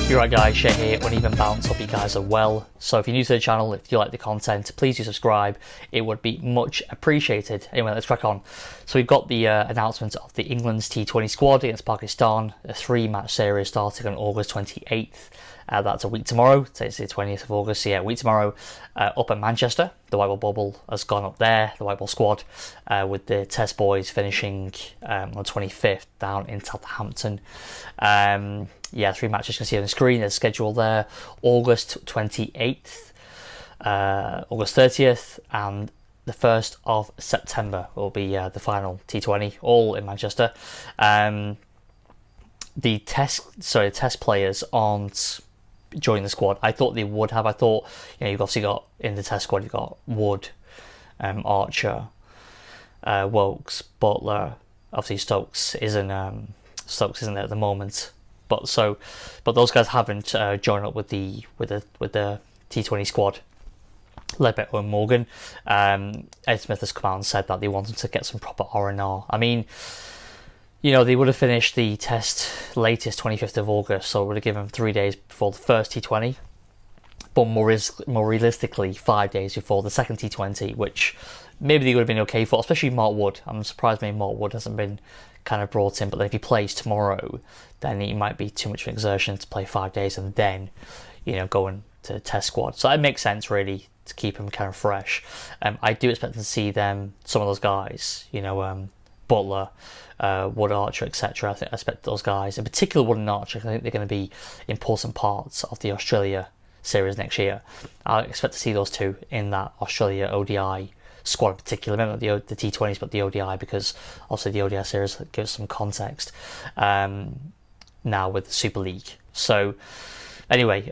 You're right guys, Shay here, Uneven Bounce, hope you guys are well. So if you're new to the channel, if you like the content, please do subscribe, it would be much appreciated. Anyway, let's crack on. So we've got the announcement of the England's T20 squad against Pakistan, a 3-match series starting on August 28th. That's a week tomorrow, it's the 20th of August, so yeah, a week tomorrow, up at Manchester. The White Ball Bubble has gone up there, the White Ball squad, with the Test boys finishing on the 25th down in Southampton. Yeah, 3 matches you can see on the screen, there's a schedule there, August 28th, August 30th, and the 1st of September will be the final T20, all in Manchester. The test players aren't joining the squad. I thought they would have. I thought, you've obviously got, in the test squad, you've got Wood, Archer, Wokes, Butler. Obviously Stokes isn't there at the moment. But those guys haven't joined up with the T20 squad led by Owen Morgan. Ed Smith has come out and said that they wanted to get some proper R&R. I mean, they would have finished the test latest 25th of August, so it would have given them 3 days before the first T20, but more realistically 5 days before the second T20, which maybe they would have been okay for, especially Mark Wood. I'm surprised maybe Mark Wood hasn't been kind of brought in, but then if he plays tomorrow, then it might be too much of an exertion to play 5 days and then, go into the test squad. So it makes sense really to keep him kind of fresh. I do expect to see some of those guys, Butler, Wood, Archer, etc. I expect those guys, in particular Wood and Archer, I think they're going to be important parts of the Australia series next year. I expect to see those two in that Australia ODI squad in particular, maybe not the T20s but the ODI, because obviously the ODI series gives some context now with the Super League. So anyway,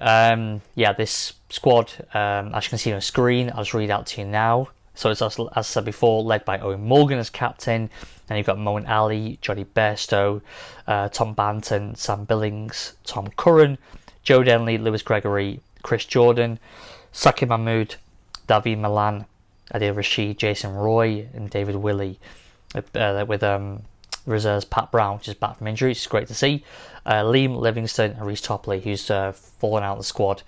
this squad, as you can see on the screen, I'll just read out to you now. So it's, as I said before, led by Owen Morgan as captain. Then you've got Moeen Ali, Johnny Bairstow, Tom Banton, Sam Billings, Tom Curran, Joe Denley, Lewis Gregory, Chris Jordan, Saki Mahmood, David Malan, Adil Rashid, Jason Roy, and David Willey, with reserves Pat Brown, which is back from injury, which is great to see. Liam Livingston and Reece Topley, who's fallen out of the squad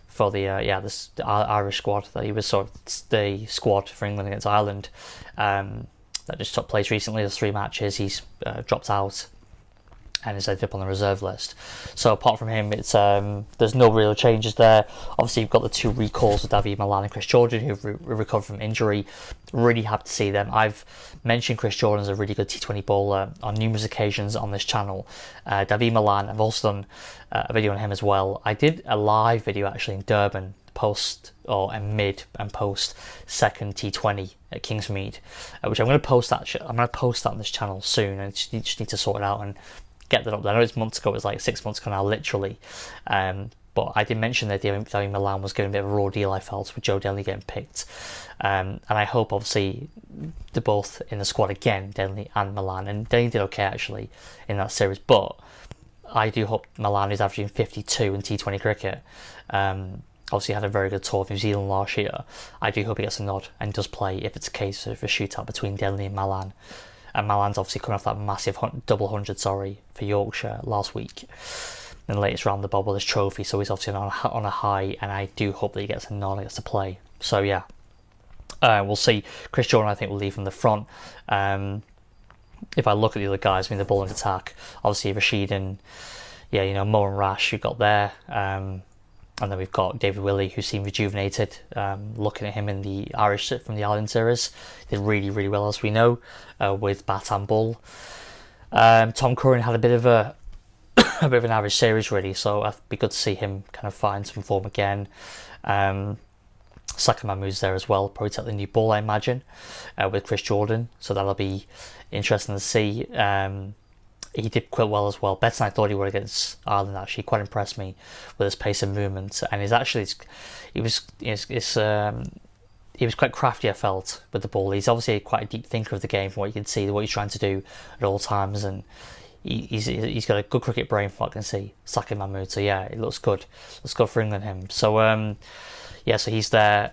for the Irish squad. That he was sort of the squad for England against Ireland. That just took place recently. There's 3 matches. He's dropped out and is ended up on the reserve list. So apart from him, it's there's no real changes there. Obviously, you've got the 2 recalls of David Malan and Chris Jordan, who've recovered from injury. Really happy to see them. I've mentioned Chris Jordan as a really good T20 bowler on numerous occasions on this channel. David Malan, I've also done a video on him as well. I did a live video actually in Durban, mid and post second T20 at Kingsmead, which I'm going to post that. I'm going to post that on this channel soon, and just need to sort it out and get that up there. I know it's months ago, it was like 6 months ago now, literally. But I did mention that David Malan was getting a bit of a raw deal, I felt, with Joe Denley getting picked. And I hope, obviously, they're both in the squad again, Denley and Malan. And Denley did okay, actually, in that series. But I do hope Malan is averaging 52 in T20 cricket. Obviously, had a very good tour of New Zealand last year. I do hope he gets a nod and does play if it's a case of a shootout between Denley and Malan. And Malan's obviously coming off that massive double 100, for Yorkshire last week in the latest round of the bubble, this trophy. So he's obviously on a high, and I do hope that he gets a nod and gets to play. So yeah, we'll see. Chris Jordan, I think, will lead from the front. If I look at the other guys, the bowling attack, obviously Rashid and Mo and Rash you've got there. And then we've got David Willey, who seemed rejuvenated. Looking at him in the Irish from the Ireland series, did really, really well, as we know, with bat and ball. Tom Curran had a bit of a bit of an average series, really, so it'd be good to see him kind of find some form again. Saki Mahmood's there as well, probably take the new ball, I imagine, with Chris Jordan. So that'll be interesting to see. He did quite well as well, better than I thought he would against Ireland. Actually, quite impressed me with his pace and movement, and he was quite crafty, I felt, with the ball. He's obviously quite a deep thinker of the game, from what you can see, what he's trying to do at all times, and he's got a good cricket brain, from what I can see, Saki Mahmood. So yeah, it looks good. Looks good for England, him. So so he's there.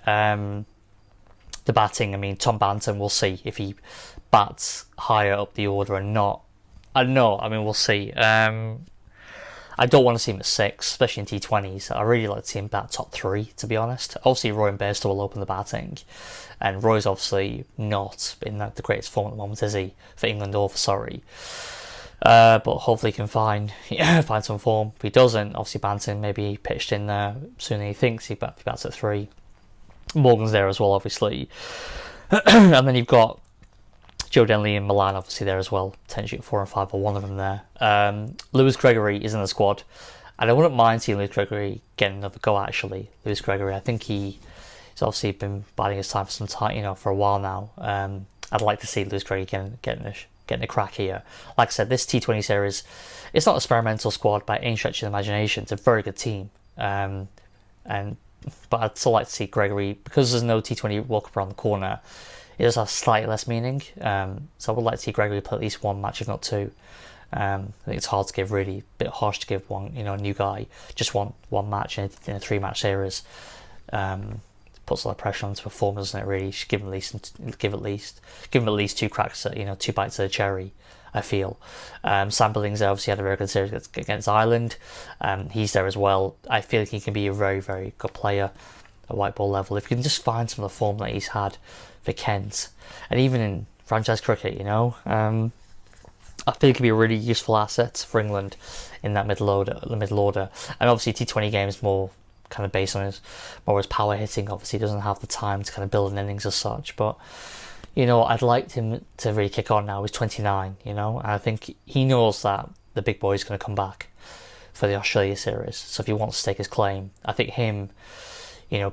The batting, Tom Banton, we'll see if he bats higher up the order or not. I don't know. We'll see. I don't want to see him at 6, especially in T20s. I really like to see him bat top 3, to be honest. Obviously, Roy and Bairstow will open the batting, and Roy's obviously not in the greatest form at the moment, is he? For England or for Surrey. But hopefully he can find some form. If he doesn't, obviously Banton maybe pitched in there sooner than he thinks. He bats at 3. Morgan's there as well, obviously. And then you've got Joe Denley and Milan obviously there as well, potentially at 4 and 5, or one of them there. Lewis Gregory is in the squad, and I wouldn't mind seeing Lewis Gregory get another go. Actually, Lewis Gregory, I think he's obviously been biding his time for some time, for a while now. I'd like to see Lewis Gregory getting a crack here. Like I said, this T20 series, it's not an experimental squad by any stretch of the imagination. It's a very good team, but I'd still like to see Gregory, because there's no T20 World Cup around the corner. It does have slightly less meaning, so I would like to see Gregory play at least one match, if not 2. I think it's hard to give, really, a bit harsh to give one, a new guy just one match in a 3-match series. Puts a lot of pressure on his performance, doesn't it? Really, should give him at least 2 cracks at 2 bites of the cherry, I feel. Sam Billings obviously had a very good series against Ireland. He's there as well. I feel like he can be a very, very good player at white ball level if you can just find some of the form that he's had for Kent, and even in franchise cricket, I feel he could be a really useful asset for England in that middle order. And obviously T20 game is more kind of based on his power hitting. Obviously he doesn't have the time to kind of build an innings as such, but I'd like him to really kick on now. He's 29, and I think he knows that the big boy is going to come back for the Australia series. So if he wants to stake his claim, I think him,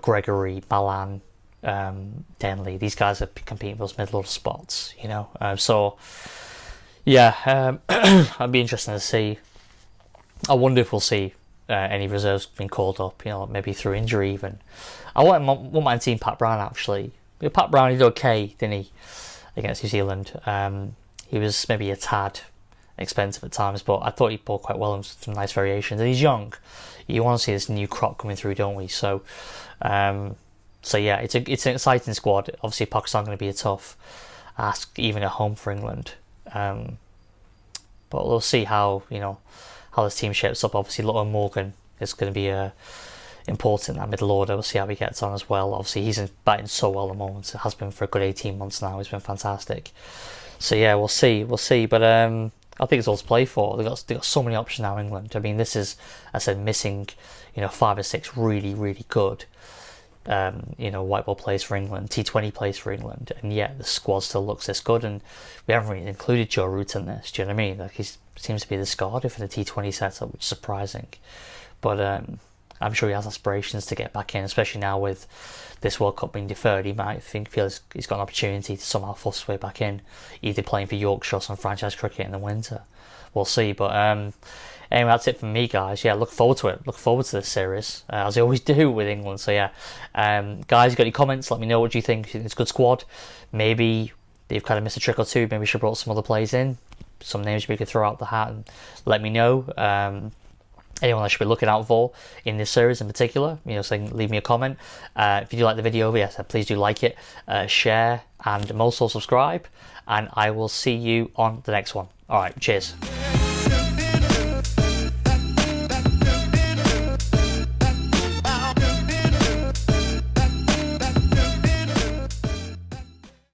Gregory, Malan, Denley, these guys are competing for those middle order spots, so yeah, I'd be interested to see. I wonder if we'll see any reserves being called up, maybe through injury even. I wouldn't mind seeing Pat Brown, actually. Pat Brown, he did okay, didn't he, against New Zealand? He was maybe a tad expensive at times, but I thought he bowled quite well and some nice variations. And he's young. You want to see this new crop coming through, don't we? So yeah, it's an exciting squad. Obviously, Pakistan going to be a tough ask, even at home for England. But we'll see how this team shapes up. Obviously, Lachlan Morgan is going to be important in that middle order. We'll see how he gets on as well. Obviously, he's batting so well at the moment. It has been for a good 18 months now. He's been fantastic. So yeah, we'll see. But I think it's all to play for. They've got so many options now, England. I mean, this is, I said, missing 5 or 6 really, really good white ball plays for England, T20 plays for England, and yet the squad still looks this good. And we haven't really included Joe Root in this. Do you know what I mean? Like, he seems to be the starter for the T20 setup, which is surprising. But I'm sure he has aspirations to get back in, especially now with this World Cup being deferred. He might feel he's got an opportunity to somehow force his way back in, either playing for Yorkshire or some franchise cricket in the winter. We'll see. But anyway, that's it from me, guys. Yeah, look forward to it. Look forward to this series, as I always do with England. So yeah, guys, you got any comments? Let me know what you think. It's a good squad. Maybe they've kind of missed a trick or two. Maybe we should have brought some other players in. Some names we could throw out the hat and let me know. Anyone I should be looking out for in this series in particular, so leave me a comment. If you do like the video, yes, please do like it, share, and most also subscribe. And I will see you on the next one. All right, cheers.